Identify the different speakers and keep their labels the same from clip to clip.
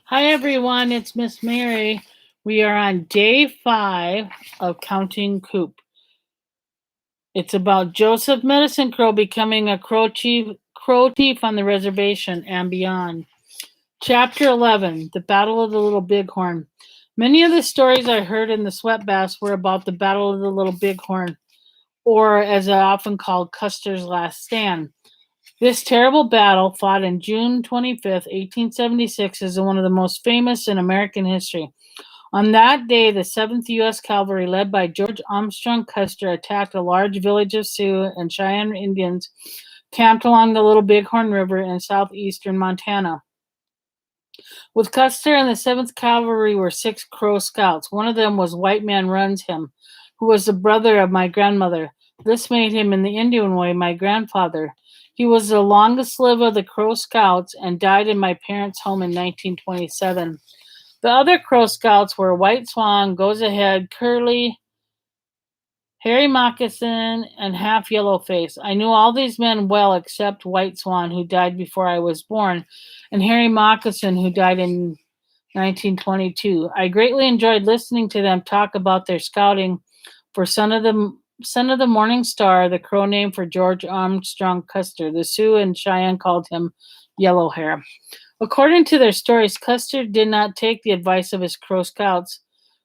Speaker 1: Hi everyone, it's Miss Mary. We are on day 5 of Counting Coup. It's about Joseph Medicine Crow becoming a crow thief on the reservation and beyond. Chapter 11, The Battle of the Little Bighorn. Many of the stories I heard in the Sweat Baths were about the Battle of the Little Bighorn, or as I often called Custer's Last Stand. This terrible battle, fought on June 25th, 1876, is one of the most famous in American history. On that day, the 7th U.S. Cavalry, led by George Armstrong Custer, attacked a large village of Sioux and Cheyenne Indians camped along the Little Bighorn River in southeastern Montana. With Custer and the 7th Cavalry were 6 Crow scouts. One of them was White Man Runs Him, who was the brother of my grandmother. This made him, in the Indian way, my grandfather. He was the longest lived of the Crow scouts and died in my parents' home in 1927. The other Crow scouts were White Swan, Goes Ahead, Curly, Harry Moccasin, and Half Yellow Face. I knew all these men well except White Swan, who died before I was born, and Harry Moccasin, who died in 1922. I greatly enjoyed listening to them talk about their scouting for Son of the Morning Star, the Crow name for George Armstrong Custer. The Sioux and Cheyenne called him Yellow Hair. According to their stories, Custer did not take the advice of his Crow scouts,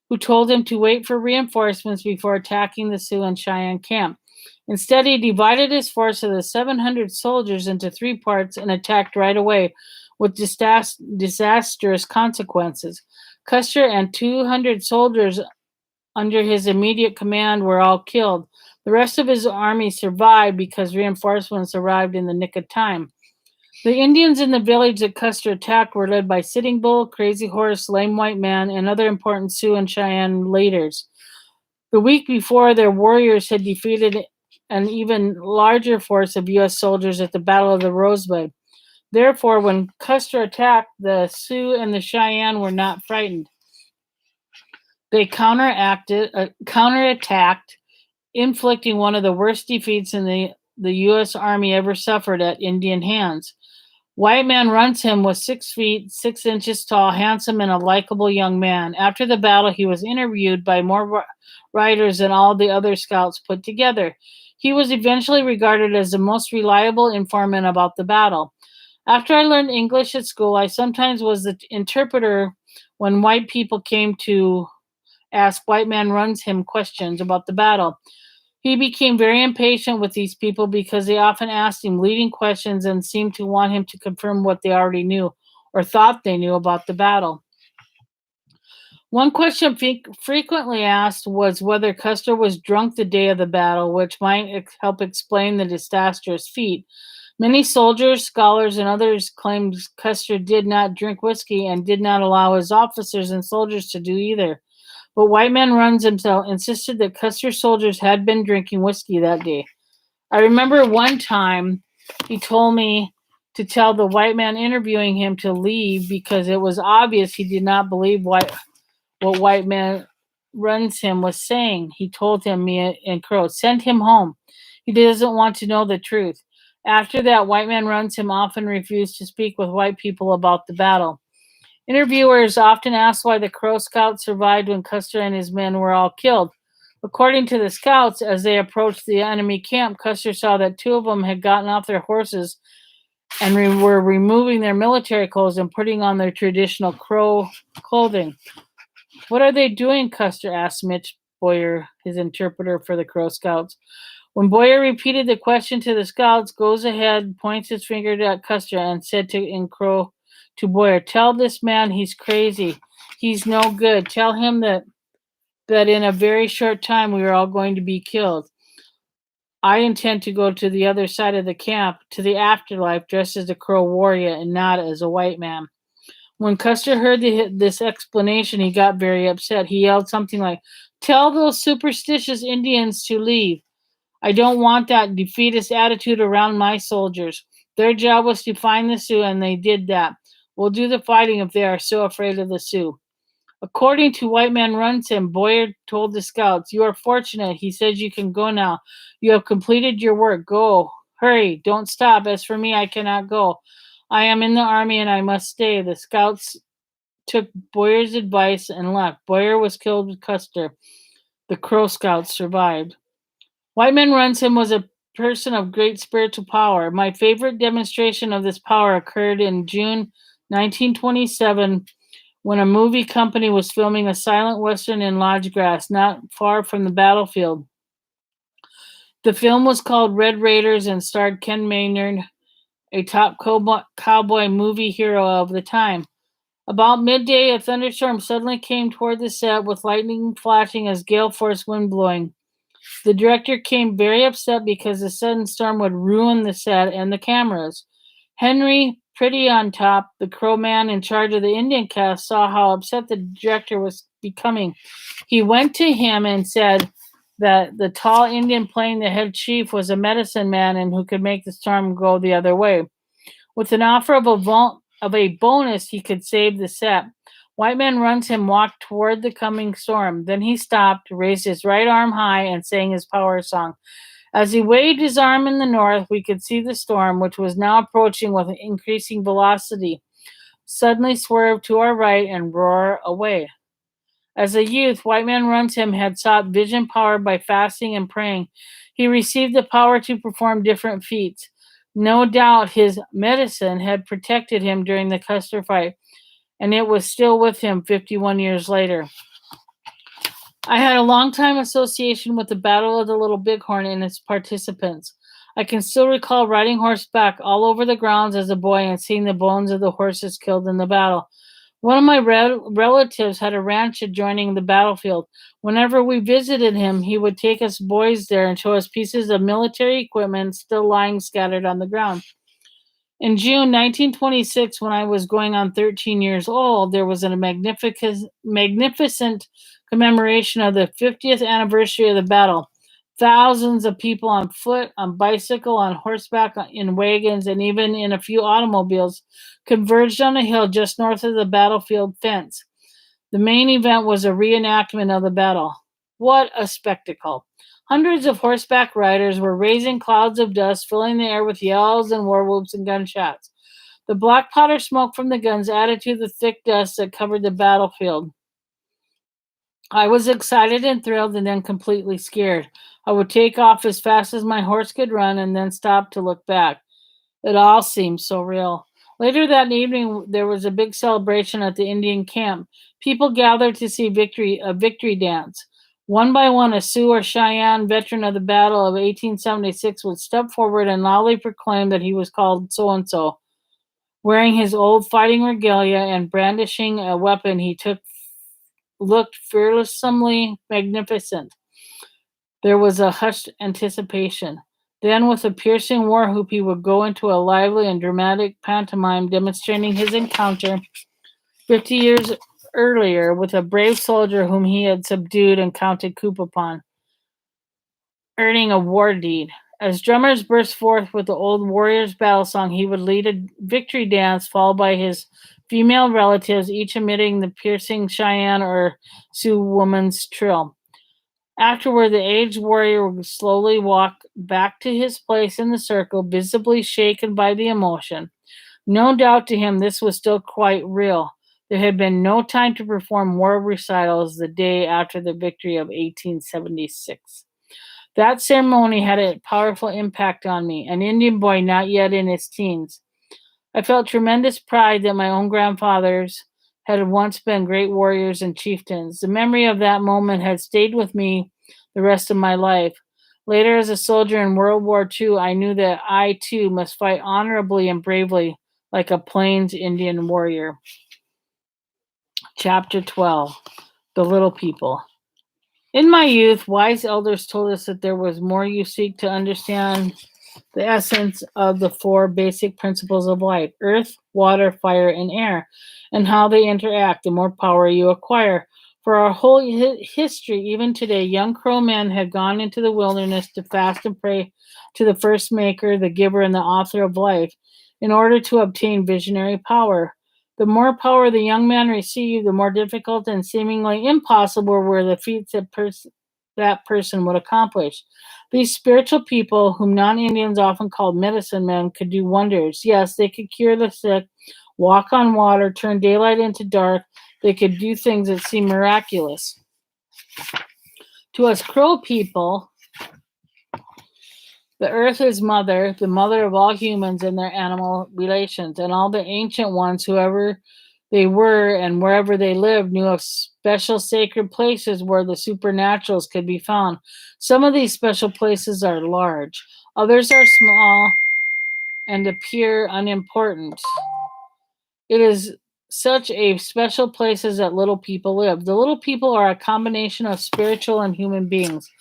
Speaker 1: who told him to wait for reinforcements before attacking the Sioux and Cheyenne camp. Instead, he divided his force of the 700 soldiers into 3 parts and attacked right away, with disastrous consequences. Custer and 200 soldiers under his immediate command were all killed. The rest of his army survived because reinforcements arrived in the nick of time. The Indians in the village that Custer attacked were led by Sitting Bull, Crazy Horse, Lame White Man, and other important Sioux and Cheyenne leaders. The week before, their warriors had defeated an even larger force of U.S. soldiers at the Battle of the Rosebud. Therefore, when Custer attacked, the Sioux and the Cheyenne were not frightened. They counterattacked, inflicting one of the worst defeats in the U.S. Army ever suffered at Indian hands. White Man Runs Him was 6 feet 6 inches tall, handsome, and a likable young man. After the battle, he was interviewed by more writers than all the other scouts put together. He was eventually regarded as the most reliable informant about the battle. After I learned English at school, I sometimes was the interpreter when white people came to ask White Man Runs Him questions about the battle. He became very impatient with these people because they often asked him leading questions and seemed to want him to confirm what they already knew or thought they knew about the battle. One question frequently asked was whether Custer was drunk the day of the battle, which might help explain the disastrous feat. Many soldiers, scholars, and others claimed Custer did not drink whiskey and did not allow his officers and soldiers to do either. But White Man Runs himself insisted that Custer's soldiers had been drinking whiskey that day. I remember one time he told me to tell the white man interviewing him to leave because it was obvious he did not believe what White Man Runs Him was saying. He told him, me and Crow, send him home. He doesn't want to know the truth. After that, White Man Runs Him often refused to speak with white people about the battle. Interviewers often asked why the Crow scouts survived when Custer and his men were all killed. According to the scouts, as they approached the enemy camp, Custer saw that 2 of them had gotten off their horses and were removing their military clothes and putting on their traditional Crow clothing. What are they doing? Custer asked Mitch Boyer, his interpreter for the Crow scouts. When Boyer repeated the question to the scouts, Goes Ahead points his finger at Custer and said in Crow to Boyer, tell this man he's crazy. He's no good. Tell him that in a very short time we are all going to be killed. I intend to go to the other side of the camp, to the afterlife, dressed as a Crow warrior and not as a white man. When Custer heard this explanation, he got very upset. He yelled something like, tell those superstitious Indians to leave. I don't want that defeatist attitude around my soldiers. Their job was to find the Sioux, and they did that. We'll do the fighting if they are so afraid of the Sioux. According to White Man Runs Him, Boyer told the scouts, you are fortunate. He says you can go now. You have completed your work. Go. Hurry. Don't stop. As for me, I cannot go. I am in the army and I must stay. The scouts took Boyer's advice and left. Boyer was killed with Custer. The Crow Scouts survived. White Man Runs Him was a person of great spiritual power. My favorite demonstration of this power occurred in June 1927 when a movie company was filming a silent western in Lodge Grass, not far from the battlefield. The film was called Red Raiders and starred Ken Maynard, a top cowboy movie hero of the time. About midday, a thunderstorm suddenly came toward the set with lightning flashing as gale force wind blowing. The director came very upset because the sudden storm would ruin the set and the cameras. Henry Pretty on Top, the crow man in charge of the Indian cast, saw how upset the director was becoming. He went to him and said that the tall Indian playing the head chief was a medicine man and who could make the storm go the other way. With an offer of a bonus, he could save the set. White Man Runs Him walked toward the coming storm. Then he stopped, raised his right arm high, and sang his power song. As he waved his arm in the north, we could see the storm, which was now approaching with increasing velocity, suddenly swerve to our right and roar away. As a youth, White Man Runs Him had sought vision power by fasting and praying. He received the power to perform different feats. No doubt his medicine had protected him during the Custer fight, and it was still with him 51 years later. I had a long time association with the Battle of the Little Bighorn and its participants. I can still recall riding horseback all over the grounds as a boy and seeing the bones of the horses killed in the battle. One of my relatives had a ranch adjoining the battlefield. Whenever we visited him, he would take us boys there and show us pieces of military equipment still lying scattered on the ground. In June 1926, when I was going on 13 years old, there was a magnificent commemoration of the 50th anniversary of the battle. Thousands of people on foot, on bicycle, on horseback, in wagons, and even in a few automobiles converged on a hill just north of the battlefield fence. The main event was a reenactment of the battle. What a spectacle! Hundreds of horseback riders were raising clouds of dust, filling the air with yells and war whoops and gunshots. The black powder smoke from the guns added to the thick dust that covered the battlefield. I was excited and thrilled and then completely scared. I would take off as fast as my horse could run and then stop to look back. It all seemed so real. Later that evening, there was a big celebration at the Indian camp. People gathered to see a victory dance. One by one, a Sioux or Cheyenne veteran of the Battle of 1876 would step forward and loudly proclaim that he was called so and so. Wearing his old fighting regalia and brandishing a weapon, looked fearlessly magnificent. There was a hushed anticipation. Then, with a piercing war whoop, he would go into a lively and dramatic pantomime demonstrating his encounter 50 years earlier with a brave soldier whom he had subdued and counted coup upon, earning a war deed. As drummers burst forth with the old warrior's battle song, he would lead a victory dance followed by his female relatives, each emitting the piercing Cheyenne or Sioux woman's trill. Afterward, the aged warrior would slowly walk back to his place in the circle, visibly shaken by the emotion. No doubt to him this was still quite real. There had been no time to perform war recitals the day after the victory of 1876. That ceremony had a powerful impact on me, an Indian boy not yet in his teens. I felt tremendous pride that my own grandfathers had once been great warriors and chieftains. The memory of that moment had stayed with me the rest of my life. Later, as a soldier in World War II, I knew that I too must fight honorably and bravely like a Plains Indian warrior. Chapter 12: The Little People. In my youth, wise elders told us that there was more you seek to understand the essence of the four basic principles of life: earth, water, fire, and air, and how they interact, the more power you acquire. For our whole history, even today, young crow men had gone into the wilderness to fast and pray to the first maker, the giver, and the author of life in order to obtain visionary power. The more power the young man received, the more difficult and seemingly impossible were the feats that person would accomplish. These spiritual people, whom non Indians often called medicine men, could do wonders. Yes, they could cure the sick, walk on water, turn daylight into dark. They could do things that seem miraculous. To us crow people, the earth is mother, the mother of all humans and their animal relations, and all the ancient ones, whoever they were and wherever they lived, knew of special sacred places where the supernaturals could be found. Some of these special places are large, others are small and appear unimportant. It is such a special places that little people live. The little people are a combination of spiritual and human beings.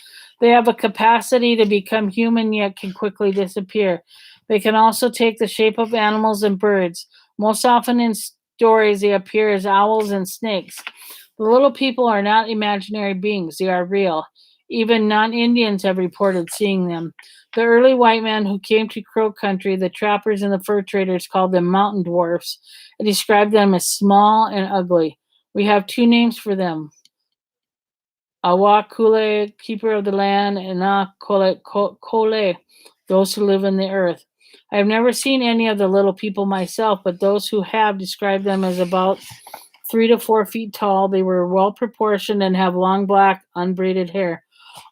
Speaker 1: They have a capacity to become human yet can quickly disappear. They can also take the shape of animals and birds. Most often in stories, they appear as owls and snakes. The little people are not imaginary beings, they are real. Even non Indians have reported seeing them. The early white men who came to Crow Country, the trappers and the fur traders, called them mountain dwarfs and described them as small and ugly. We have two names for them: Awa Kule, keeper of the land, and Na Kole, those who live in the earth. I have never seen any of the little people myself, but those who have described them as about 3 to 4 feet tall. They were well proportioned and have long black, unbraided hair.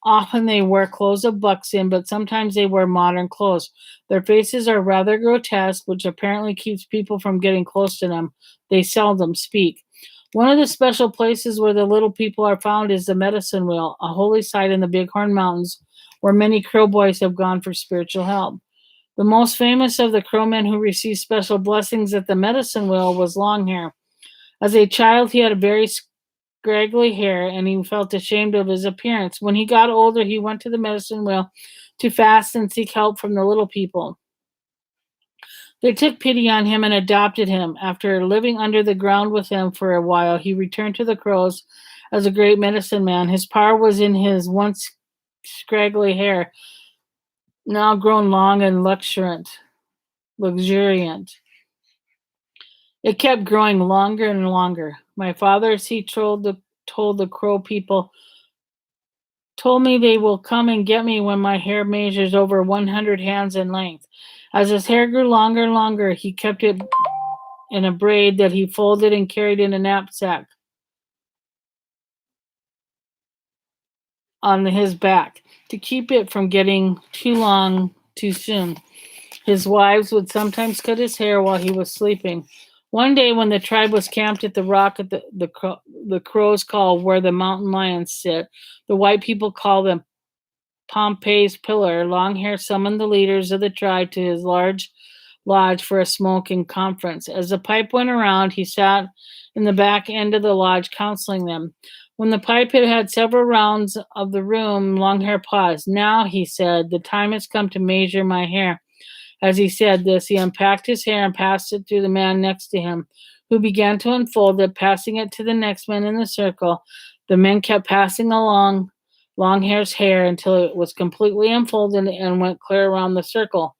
Speaker 1: Often they wear clothes of buckskin, but sometimes they wear modern clothes. Their faces are rather grotesque, which apparently keeps people from getting close to them. They seldom speak. One of the special places where the little people are found is the Medicine Wheel, a holy site in the Bighorn Mountains where many Crow boys have gone for spiritual help. The most famous of the Crow men who received special blessings at the Medicine Wheel was Longhair. As a child, he had very scraggly hair and he felt ashamed of his appearance. When he got older, he went to the medicine wheel to fast and seek help from the little people. They took pity on him and adopted him. After living under the ground with them for a while, he returned to the Crows as a great medicine man. His power was in his once scraggly hair, now grown long and luxuriant. It kept growing longer and longer. My father, as he told the Crow people, told me they will come and get me when my hair measures over 100 hands in length. As his hair grew longer and longer, he kept it in a braid that he folded and carried in a knapsack on his back to keep it from getting too long too soon. His wives would sometimes cut his hair while he was sleeping. One day, when the tribe was camped at the rock at the Crows call where the mountain lions sit, the white people call them Pompey's pillar, Longhair summoned the leaders of the tribe to his large lodge for a smoking conference. As the pipe went around, he sat in the back end of the lodge counseling them. When the pipe had had several rounds of the room, Longhair paused. Now, he said, the time has come to measure my hair. As he said this, he unpacked his hair and passed it to the man next to him, who began to unfold it, passing it to the next man in the circle. The men kept passing along Longhair's hair until it was completely unfolded and went clear around the circle.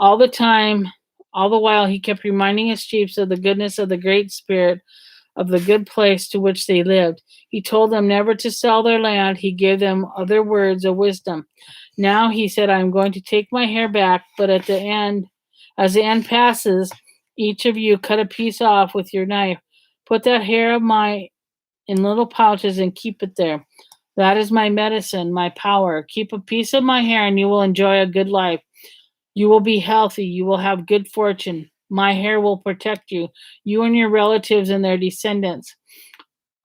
Speaker 1: All the time, all the while, he kept reminding his chiefs of the goodness of the Great Spirit, of the good place to which they lived. He told them never to sell their land. He gave them other words of wisdom. Now, he said, I'm going to take my hair back, but at the end, as the end passes, each of you cut a piece off with your knife. Put that hair of mine in little pouches and keep it there. That is my medicine, my power. Keep a piece of my hair and you will enjoy a good life. You will be healthy. You will have good fortune. My hair will protect you, you and your relatives and their descendants.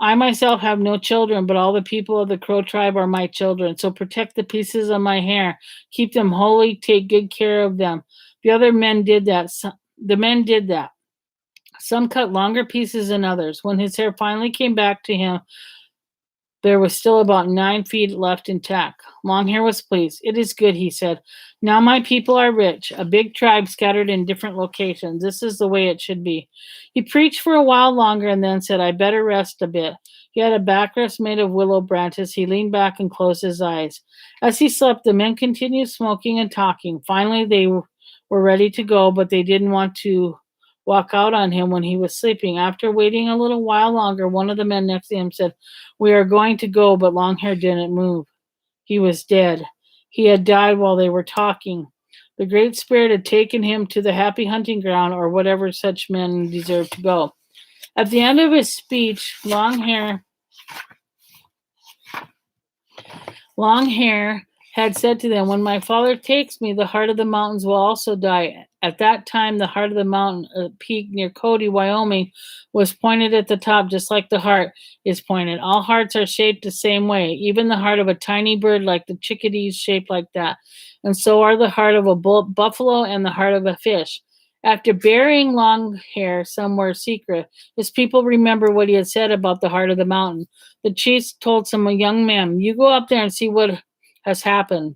Speaker 1: I myself have no children, but all the people of the Crow tribe are my children. So protect the pieces of my hair. Keep them holy. Take good care of them. The other men did that. The men did that. Some cut longer pieces than others. When his hair finally came back to him, there was still about 9 feet left intact. Longhair was pleased. It is good, he said. Now my people are rich, a big tribe scattered in different locations. This is the way it should be. He preached for a while longer and then said, I better rest a bit. He had a backrest made of willow branches. He leaned back and closed his eyes. As he slept, the men continued smoking and talking. Finally, they were ready to go, but they didn't want to walk out on him when he was sleeping. After waiting a little while longer, one of the men next to him said, We are going to go, but Longhair didn't move. He was dead. He had died while they were talking. The Great Spirit had taken him to the happy hunting ground, or whatever such men deserve to go. At the end of his speech, Long Hair had said to them, "When my father takes me, the heart of the mountains will also die." At that time, the heart of the mountain, a peak near Cody, Wyoming, was pointed at the top, just like the heart is pointed. All hearts are shaped the same way. Even the heart of a tiny bird, like the chickadee, is shaped like that. And so are the heart of a buffalo and the heart of a fish. After burying Long Hair somewhere secret, his people remember what he had said about the heart of the mountain. The chief told some young man, "You go up there and see what has happened."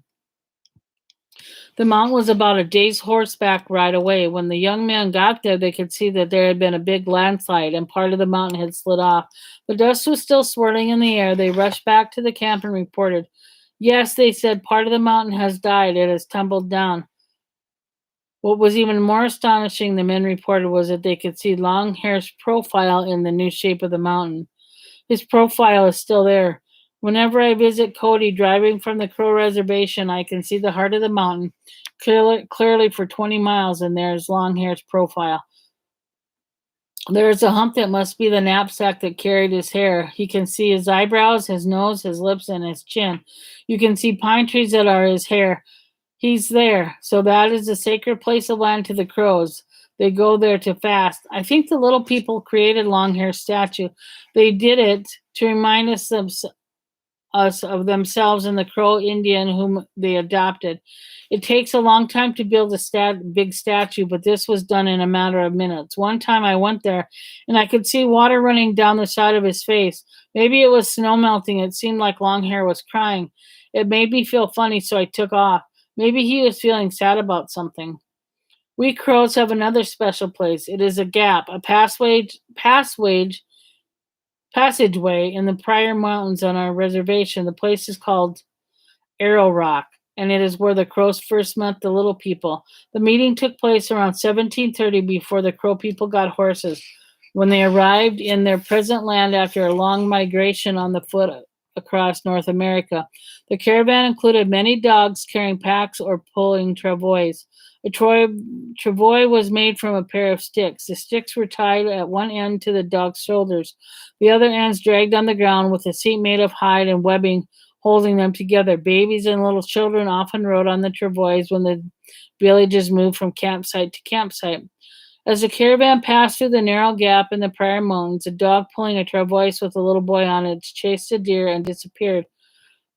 Speaker 1: The mountain was about a day's horseback ride away. When the young man got there, they could see that there had been a big landslide and part of the mountain had slid off. The dust was still swirling in the air. They rushed back to the camp and reported. "Yes," they said, "part of the mountain has died. It has tumbled down." What was even more astonishing, the men reported, was that they could see Long Hair's profile in the new shape of the mountain. His profile is still there. Whenever I visit Cody driving from the Crow Reservation, I can see the heart of the mountain clearly for 20 miles, and there's Longhair's profile. There is a hump that must be the knapsack that carried his hair. He can see his eyebrows, his nose, his lips, and his chin. You can see pine trees that are his hair. He's there. So that is the sacred place of land to the crows. They go there to fast. I think the little people created Longhair's statue. They did it to remind us of themselves and the Crow Indian whom they adopted. It takes a long time to build a big statue, but this was done in a matter of minutes. One time I went there and I could see water running down the side of his face. Maybe it was snow melting. It seemed like Longhair was crying. It made me feel funny, so I took off. Maybe he was feeling sad about something. We crows have another special place. It is a gap, a passageway in the Pryor Mountains on our reservation. The place is called Arrow Rock, and it is where the crows first met the little people. The meeting took place around 1730 before the crow people got horses. When they arrived in their present land after a long migration on the foot across North America, the caravan included many dogs carrying packs or pulling travois. A travois was made from a pair of sticks. The sticks were tied at one end to the dog's shoulders, the other ends dragged on the ground with a seat made of hide and webbing holding them together. Babies and little children often rode on the travois when the villages moved from campsite to campsite. As the caravan passed through the narrow gap in the Prairie Mountains, a dog pulling a travois with a little boy on it chased a deer and disappeared.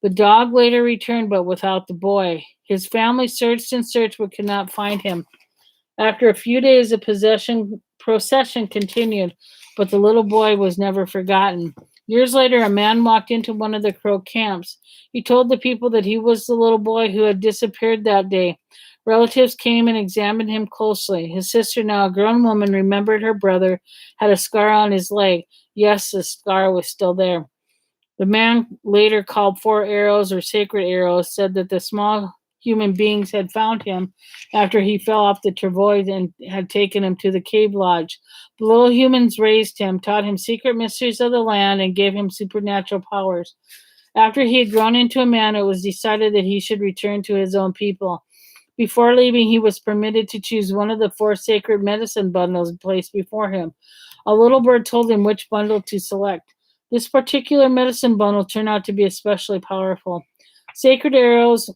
Speaker 1: The dog later returned, but without the boy. His family searched and searched but could not find him. After a few days, the procession continued, but the little boy was never forgotten. Years later, a man walked into one of the Crow camps. He told the people that he was the little boy who had disappeared that day. Relatives came and examined him closely. His sister, now a grown woman, remembered her brother had a scar on his leg. Yes, the scar was still there. The man, later called Four Arrows or Sacred Arrows, said that the small human beings had found him after he fell off the travois and had taken him to the cave lodge. The little humans raised him, taught him secret mysteries of the land, and gave him supernatural powers. After he had grown into a man, it was decided that he should return to his own people. Before leaving, he was permitted to choose one of the four sacred medicine bundles placed before him. A little bird told him which bundle to select. This particular medicine bundle turned out to be especially powerful. Sacred Arrows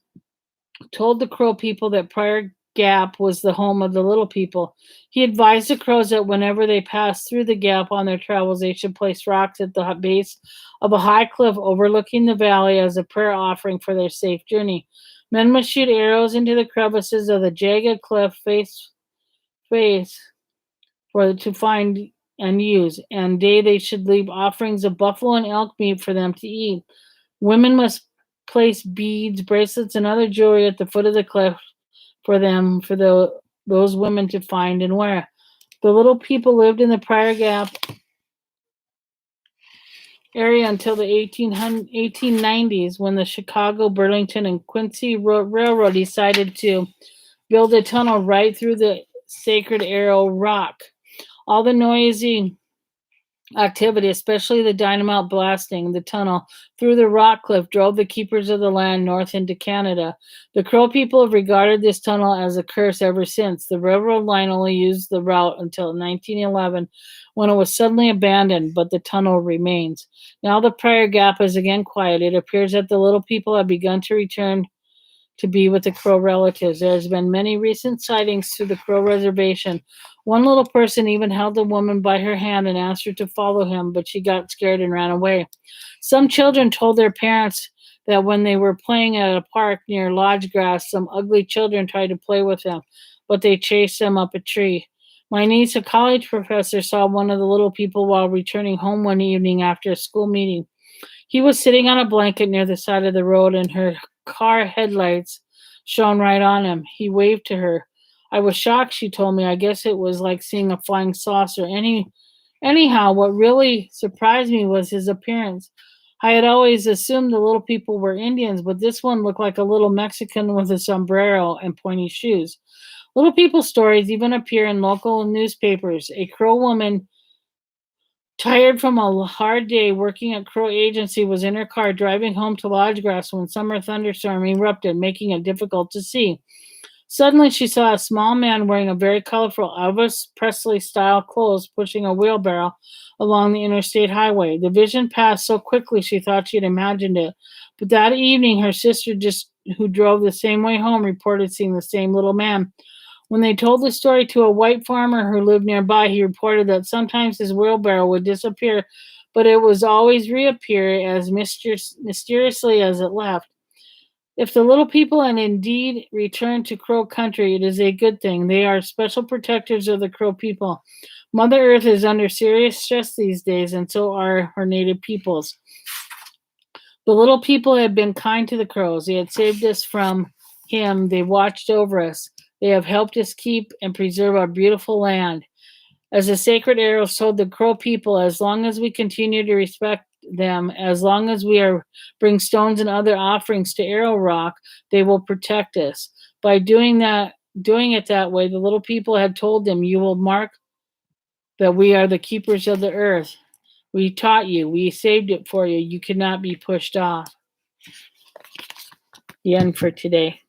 Speaker 1: told the Crow people that Prior Gap was the home of the little people. He advised the crows that whenever they passed through the gap on their travels, they should place rocks at the base of a high cliff overlooking the valley as a prayer offering for their safe journey. Men must shoot arrows into the crevices of the jagged cliff face to find and use, and day they should leave offerings of buffalo and elk meat for them to eat. Women must place beads, bracelets, and other jewelry at the foot of the cliff for those women to find and wear. The little people lived in the Prior Gap area until the 1890s, when the Chicago, Burlington, and Quincy Railroad decided to build a tunnel right through the Sacred Arrow Rock. All the noisy activity, especially the dynamite blasting the tunnel through the rock cliff, drove the keepers of the land north into Canada. The Crow people have regarded this tunnel as a curse ever since. The railroad line only used the route until 1911 when it was suddenly abandoned, but the tunnel remains. Now the Prairie Gap is again quiet. It appears that the little people have begun to return to be with the Crow relatives. There has been many recent sightings to the Crow reservation. One little person even held the woman by her hand and asked her to follow him, but she got scared and ran away. Some children told their parents that when they were playing at a park near Lodge Grass, some ugly children tried to play with them, but they chased them up a tree. My niece, a college professor, saw one of the little people while returning home one evening after a school meeting. He was sitting on a blanket near the side of the road, and her car headlights shone right on him. He waved to her. I was shocked, she told me. I guess it was like seeing a flying saucer. Anyhow, what really surprised me was his appearance. I had always assumed the little people were Indians, but this one looked like a little Mexican with a sombrero and pointy shoes. Little people stories even appear in local newspapers. A Crow woman, tired from a hard day working at Crow Agency, was in her car driving home to Lodgegrass when summer thunderstorm erupted, making it difficult to see. Suddenly, she saw a small man wearing a very colorful Elvis Presley style clothes pushing a wheelbarrow along the interstate highway. The vision passed so quickly she thought she had imagined it. But that evening, her sister, just who drove the same way home, reported seeing the same little man. When they told the story to a white farmer who lived nearby, he reported that sometimes his wheelbarrow would disappear, but it was always reappear as mysteriously as it left. If the little people and indeed return to Crow country, it is a good thing. They are special protectors of the Crow people. Mother Earth is under serious stress these days, and so are her native peoples. The little people have been kind to the Crows. They had saved us from him. They watched over us. They have helped us keep and preserve our beautiful land. As the sacred arrows told the Crow people, as long as we continue to respect them, as long as we are bring stones and other offerings to Arrow Rock, they will protect us. By doing it that way, the little people had told them, you will mark that we are the keepers of the earth. We taught you, we saved it for you. You cannot be pushed off. The end for today.